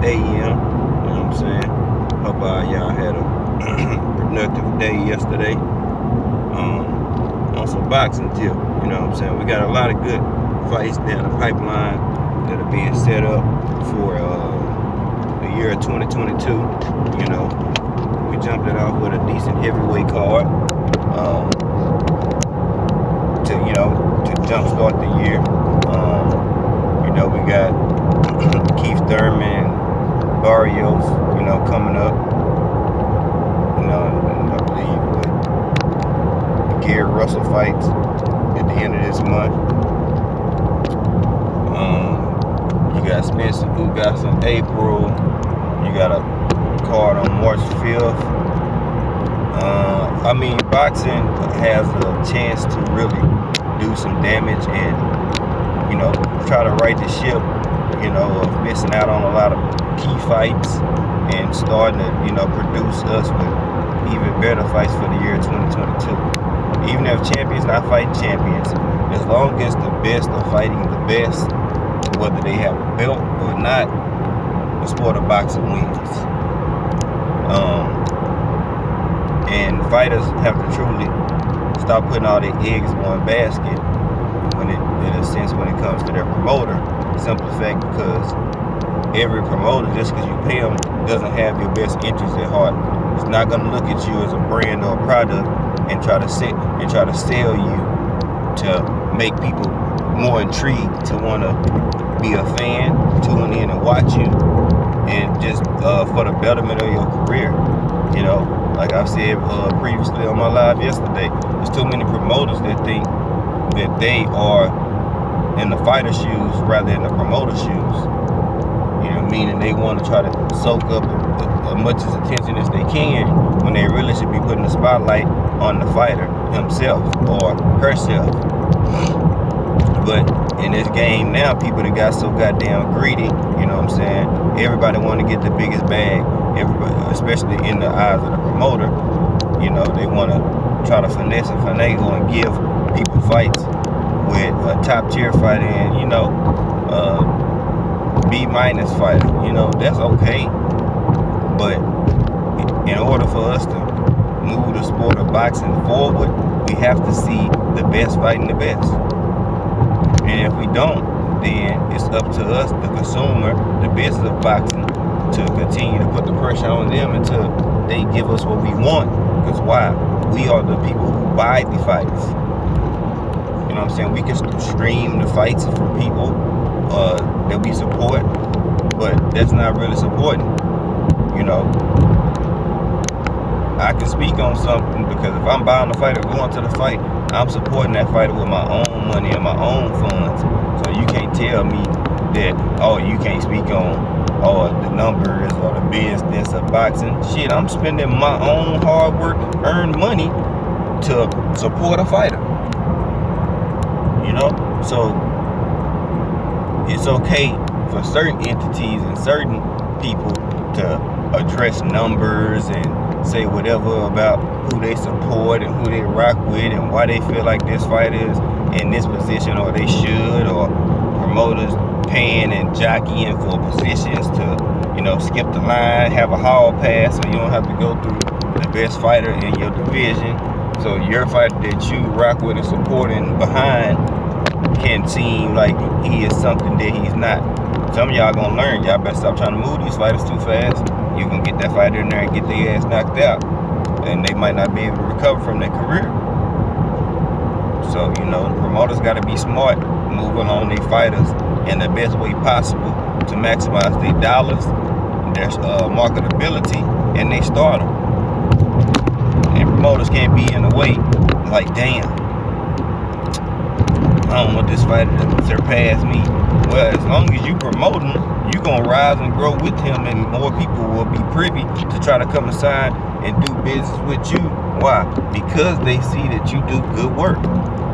a.m. You know what I'm saying? Hope y'all had a productive day yesterday. On some boxing tip, you know what I'm saying? We got a lot of good fights down the pipeline that are being set up for the year 2022. You know, we jumped it off with a decent heavyweight card to jumpstart the year. You know, we got Keith Thurman, Barrios, you know, coming up. You know, and I believe with the Gary Russell fights at the end of this month. You got Spencer Ugas in April. You got a card on March 5th. I mean, boxing has a chance to really do some damage and, you know, try to right the ship, you know, of missing out on a lot of key fights and starting to, you know, produce us with even better fights for the year 2022. Even if champions not fighting champions, as long as the best are fighting the best, whether they have a belt or not, the sport of boxing wins. And fighters have to truly stop putting all their eggs in one basket when it comes to their promoter. Simple fact, because every promoter, just because you pay them, doesn't have your best interests at heart. It's not going to look at you as a brand or a product and try to sell you to make people more intrigued to want to be a fan, tune in and watch you, and just for the betterment of your career. You know, like I've said previously on my live yesterday, there's too many promoters that think that they are in the fighter's shoes rather than the promoter's shoes. You know, meaning they want to try to soak up as much as attention as they can when they really should be putting the spotlight on the fighter himself or herself. But in this game now, people that got so goddamn greedy, you know what I'm saying? Everybody want to get the biggest bag. Everybody, especially in the eyes of the promoter, you know, they want to try to finesse and finagle and give people fights with a top tier fighter and, you know, B- fighter. You know, that's okay. But in order for us to move the sport of boxing forward, we have to see the best fighting the best. And if we don't, then it's up to us, the consumer, the business of boxing, to continue to put the pressure on them until they give us what we want. Because why? We are the people who buy the fights. You know what I'm saying? We can stream the fights from people that we support, but that's not really supporting. You know, I can speak on something because if I'm buying the fight or going to the fight, I'm supporting that fighter with my own money and my own funds. So you can't tell me that, oh, you can't speak on the numbers or the business of boxing. Shit, I'm spending my own hard work, earned money to support a fighter. You know? So it's okay for certain entities and certain people to address numbers and say whatever about who they support and who they rock with and why they feel like this fighter is in this position or they should, or promoters paying and jockeying for positions to, you know, skip the line, have a hall pass so you don't have to go through the best fighter in your division. So your fighter that you rock with and supporting behind can seem like he is something that he's not. Some of y'all gonna learn. Y'all better stop trying to move these fighters too fast. You can get that fighter in there and get their ass knocked out, and they might not be able to recover from their career. So, you know, the promoters got to be smart, moving on their fighters in the best way possible to maximize their dollars, their marketability, and their stardom. And promoters can't be in the way. Like, damn, I don't want this fighter to surpass me. Well, as long as you promote him, you're going to rise and grow with him, and more people will be privy to try to come inside and do business with you. Why? Because they see that you do good work.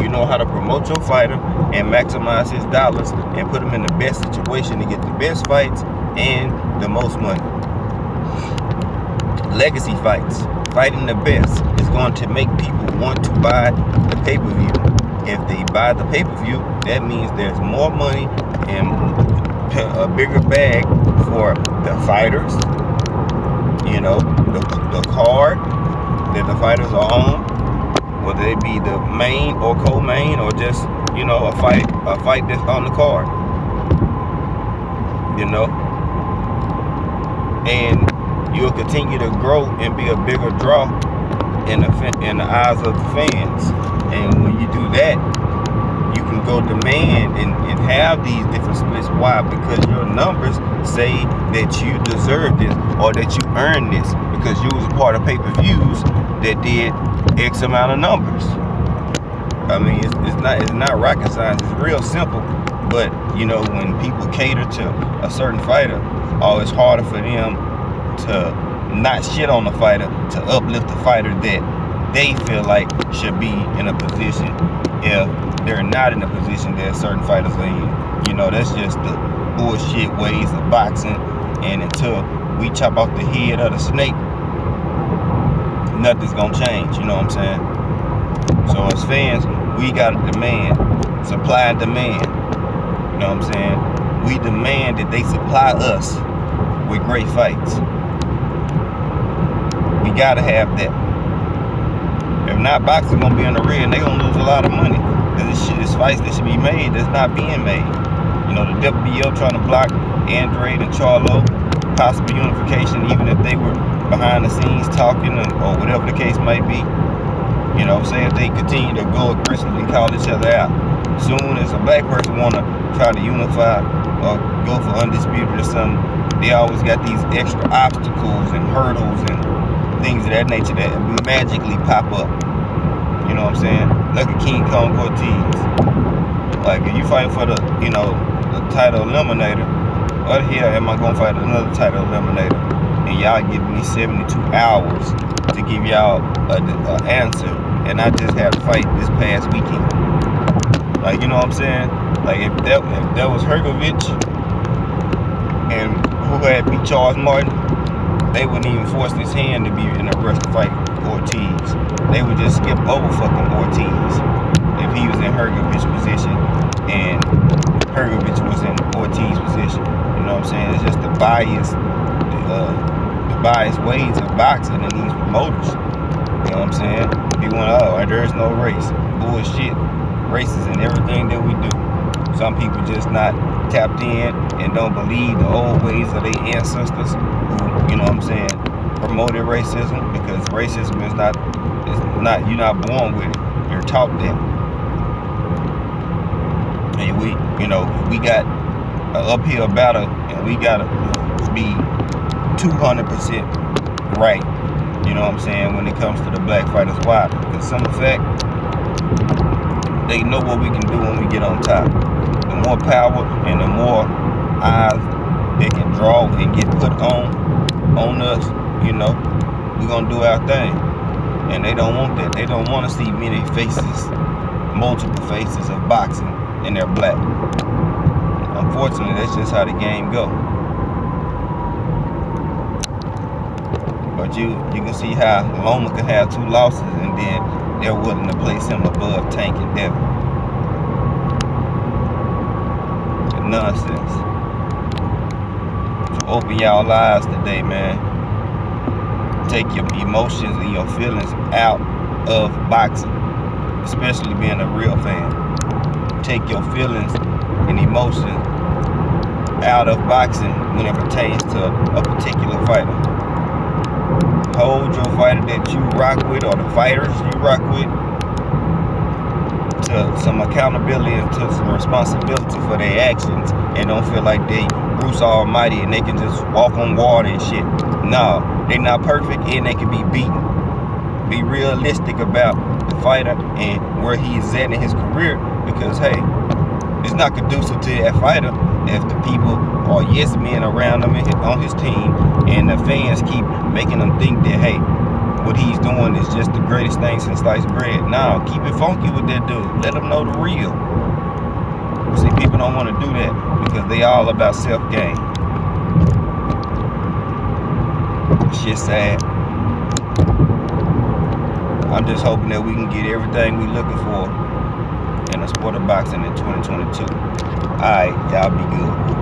You know how to promote your fighter and maximize his dollars and put him in the best situation to get the best fights and the most money. Legacy fights, fighting the best, is going to make people want to buy the pay-per-view. If they buy the pay-per-view, that means there's more money and a bigger bag for the fighters, you know, the card that the fighters are on, whether it be the main or co-main or just, you know, a fight that's on the card, you know, and you'll continue to grow and be a bigger draw in the eyes of the fans. And when you do that, you can go demand and have these different splits. Why? Because your numbers say that you deserve this or that you earned this because you was a part of pay-per-views that did X amount of numbers. I mean, it's not rocket science. It's real simple. But you know, when people cater to a certain fighter, it's harder for them to not shit on the fighter, to uplift the fighter that they feel like should be in a position if they're not in the position that certain fighters are in. You know, that's just the bullshit ways of boxing. And until we chop off the head of the snake, nothing's gonna change. You know what I'm saying? So as fans, we gotta demand, supply and demand. You know what I'm saying? We demand that they supply us with great fights. We gotta have that. If not, boxing gonna be in the red and they gonna lose a lot of money. Cause this shit is fights that should be made that's not being made. You know, the WBO trying to block Andrade and Charlo, possible unification, even if they were behind the scenes talking or whatever the case might be. You know, say if they continue to go aggressively and call each other out. Soon as a black person wanna try to unify or go for undisputed or something, they always got these extra obstacles and hurdles and things of that nature that magically pop up. You know what I'm saying? Look at King Kong Cortez. Like, if you fight for the, you know, the title eliminator, what the hell am I gonna fight another title eliminator? And y'all give me 72 hours to give y'all an answer, and I just had a fight this past weekend. Like, you know what I'm saying? Like, if that was Hrgovic and who had beat Charles Martin, they wouldn't even force his hand to be in a rush to fight Ortiz. They would just skip over fucking Ortiz if he was in Hrgovic's position and Hrgovic was in Ortiz's position. You know what I'm saying? It's just the biased ways of boxing in these promoters. You know what I'm saying? If you want, there's no race. Bullshit. Races in everything that we do. Some people just not tapped in and don't believe the old ways of their ancestors who, you know what I'm saying, promoted racism, because racism is not, you're not born with it. You're taught that. And we got an uphill battle, and we gotta be 200% right. You know what I'm saying, when it comes to the black fighters. Why? Because some fact, they know what we can do when we get on top. The more power and the more eyes they can draw and get put on us, you know, we're gonna do our thing. And they don't want that. They don't want to see many faces, multiple faces of boxing, and they're black. Unfortunately, that's just how the game go. But you can see how Loma can have 2 losses and then they're willing to place him above Tank and Devin. Nonsense. So open y'all eyes today, man. Take your emotions and your feelings out of boxing, especially being a real fan. Take your feelings and emotions out of boxing when it pertains to a particular fighter. Hold your fighter that you rock with, or the fighters you rock with, to some accountability and to some responsibility for their actions, and don't feel like they Bruce Almighty and they can just walk on water and shit. No, they're not perfect and they can be beaten. Be realistic about the fighter and where he is at in his career, because hey, it's not conducive to that fighter if the people are yes men around him on his team, and the fans keep making them think that hey, what he's doing is just the greatest thing since sliced bread. No, keep it funky with that dude. Let them know the real. See, people don't want to do that because they all about self-gain. Shit's sad. I'm just hoping that we can get everything we looking for in the sport of boxing in 2022. Alright, y'all be good.